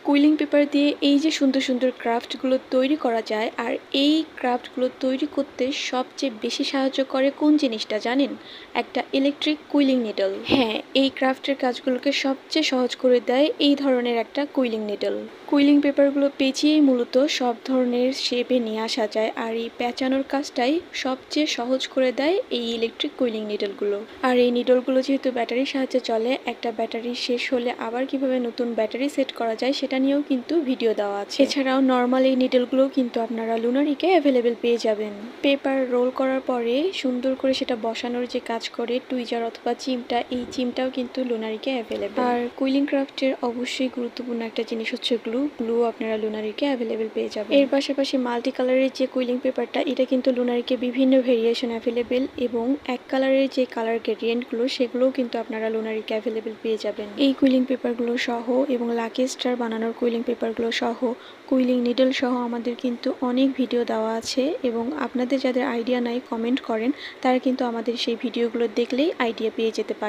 Quilling paper দিয়ে এই যে সুন্দর সুন্দর ক্রাফটগুলো তৈরি করা যায়, আর এই ক্রাফটগুলো তৈরি করতে সবচেয়ে বেশি সাহায্য করে কোন জিনিসটা জানেন? একটা ইলেকট্রিক কুইলিং নিডল। হ্যাঁ, এই ক্রাফটের কাজগুলোকে সবচেয়ে সহজ করে দেয় এই ধরনের একটা কুইলিং নিডল। কুইলিং পেপারগুলো পেঁচিয়েই মূলত সব ধরনের শেপে নিয়ে আসা যায়, আর এই পেঁচানোর কাজটাই সবচেয়ে সহজ করে দেয় এই ইলেকট্রিক কুইলিং নিডলগুলো। আর এই নিডলগুলো যেহেতু ব্যাটারির সাহায্যে চলে, একটা ব্যাটারি শেষ হলে আবার কিভাবে নতুন ব্যাটারি সেট করা যায় সেটা নিয়েও কিন্তু ভিডিও দেওয়া আছে। এছাড়াও নর্মাল এই নিডলগুলোও কিন্তু আপনারা লুনারিকে অ্যাভেলেবেল পেয়ে যাবেন। পেপার রোল করার পরে সুন্দর করে সেটা বসানোর যে কাজ করে টুইজার অথবা চিমটা, এই চিমটাও কিন্তু লুনারিকে অ্যাভেলেবেল। আর কুইলিং ক্রাফটের অবশ্যই গুরুত্বপূর্ণ একটা জিনিস হচ্ছে গ্লু আপনারা লুনারিকে অ্যাভেলেবেল পেয়ে যাবেন। এর পাশাপাশি মাল্টি কালারের যে কুইলিং পেপারটা, এটা কিন্তু লুনারিকে বিভিন্ন ভেরিয়েশন অ্যাভেলেবেল, এবং এক কালারের যে কালার গ্রেডিয়েন্টগুলো সেগুলোও কিন্তু আপনারা লুনারিকে অ্যাভেলেবেল পেয়ে যাবেন। এই কুইলিং পেপারগুলো সহ এবং লাকি স্টার বানানোর কুইলিং পেপারগুলো সহ, কুইলিং নিডল সহ আমাদের কিন্তু অনেক ভিডিও দেওয়া আছে, এবং আপনাদের যাদের আইডিয়া নাই কমেন্ট করেন, তারা কিন্তু আমাদের সেই ভিডিওগুলো দেখলেই আইডিয়া পেয়ে যেতে পারে।